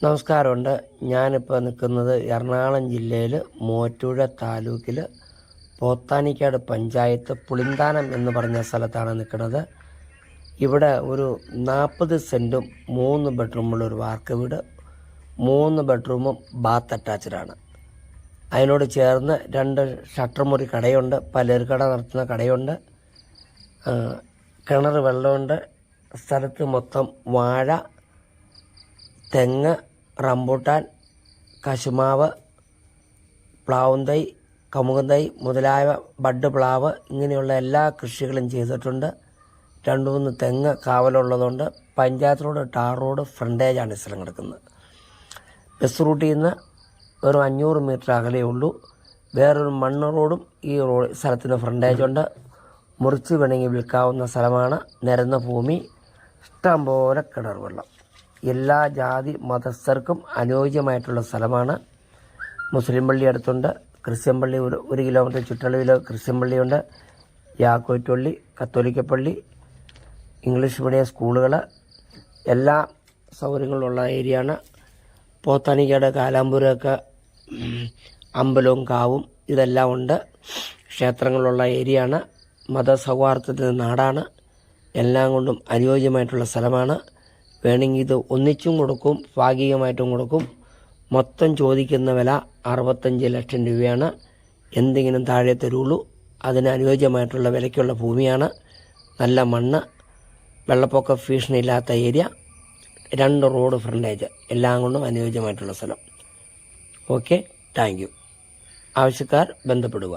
നമസ്കാരമുണ്ട്. ഞാനിപ്പോൾ നിൽക്കുന്നത് എറണാകുളം ജില്ലയിൽ മൂവാറ്റുപുഴ താലൂക്കിൽ പോത്താനിക്കാട് പഞ്ചായത്ത് പുളിന്താനം എന്ന് പറഞ്ഞ സ്ഥലത്താണ് നിൽക്കുന്നത്. ഇവിടെ ഒരു 40 സെൻറ്റും 3 ബെഡ്റൂമുള്ള ഒരു വാർക്ക വീട്, 3 ബെഡ്റൂമും ബാത്ത് അറ്റാച്ച്ഡാണ്. അതിനോട് ചേർന്ന് 2 ഷട്ടർ മുറി കടയുണ്ട്, പലചരക്ക് കട നടത്തുന്ന കടയുണ്ട്, കിണർ വെള്ളമുണ്ട്. സ്ഥലത്ത് മൊത്തം വാഴ, തെങ്ങ്, റംബൂട്ടാൻ, കശുമാവ്, പ്ലാവും തൈ, കമുകൻ തൈ മുതലായ ബഡ് പ്ലാവ് ഇങ്ങനെയുള്ള എല്ലാ കൃഷികളും ചെയ്തിട്ടുണ്ട്. 2-3 തെങ്ങ് കാവലുള്ളതുകൊണ്ട് പഞ്ചായത്ത് റോഡ്, ടാർ റോഡ് ഫ്രണ്ടേജാണ് ഈ സ്ഥലം കിടക്കുന്നത്. ബസ് റൂട്ടിൽ നിന്ന് വെറും 500 മീറ്റർ അകലേ ഉള്ളൂ. വേറൊരു മണ്ണ് റോഡും ഈ സ്ഥലത്തിന് ഫ്രണ്ടേജുണ്ട്. മുറിച്ച് വേണമെങ്കിൽ വിൽക്കാവുന്ന സ്ഥലമാണ്. നിരന്ന ഭൂമി, ഇഷ്ടം പോലെ കിണർ വെള്ളം. എല്ലാ ജാതി മതസ്ഥർക്കും അനുയോജ്യമായിട്ടുള്ള സ്ഥലമാണ്. മുസ്ലിം പള്ളി അടുത്തുണ്ട്, ക്രിസ്ത്യൻ പള്ളി 1 കിലോമീറ്റർ ചുറ്റളവിൽ ക്രിസ്ത്യൻ പള്ളിയുണ്ട്, യാക്കോറ്റ് പള്ളി, കത്തോലിക്ക പള്ളി, ഇംഗ്ലീഷ് മീഡിയം സ്കൂളുകൾ, എല്ലാ സൗകര്യങ്ങളുള്ള ഏരിയയാണ്. പോത്താനിക്കാട് കാലാമ്പൂരൊക്കെ അമ്പലവും കാവും ഇതെല്ലാം ഉണ്ട്. ക്ഷേത്രങ്ങളുള്ള ഏരിയയാണ്. മതസൗഹാർദ്ദത്തിൻ്റെ നാടാണ്. എല്ലാം കൊണ്ടും അനുയോജ്യമായിട്ടുള്ള സ്ഥലമാണ്. വേണമെങ്കിൽ ഇത് ഒന്നിച്ചും കൊടുക്കും, ഭാഗികമായിട്ടും കൊടുക്കും. മൊത്തം ചോദിക്കുന്ന വില 65 ലക്ഷം രൂപയാണ്. എന്തെങ്കിലും താഴെ തരുള്ളൂ. അതിന് അനുയോജ്യമായിട്ടുള്ള വിലയ്ക്കുള്ള ഭൂമിയാണ്. നല്ല മണ്ണ്, വെള്ളപ്പൊക്ക ഭീഷണി ഇല്ലാത്ത ഏരിയ, 2 റോഡ് ഫ്രണ്ടേജ്, എല്ലാം കൊണ്ടും അനുയോജ്യമായിട്ടുള്ള സ്ഥലം. Okay, thank you. ആവശ്യക്കാർ ബന്ധപ്പെടുക.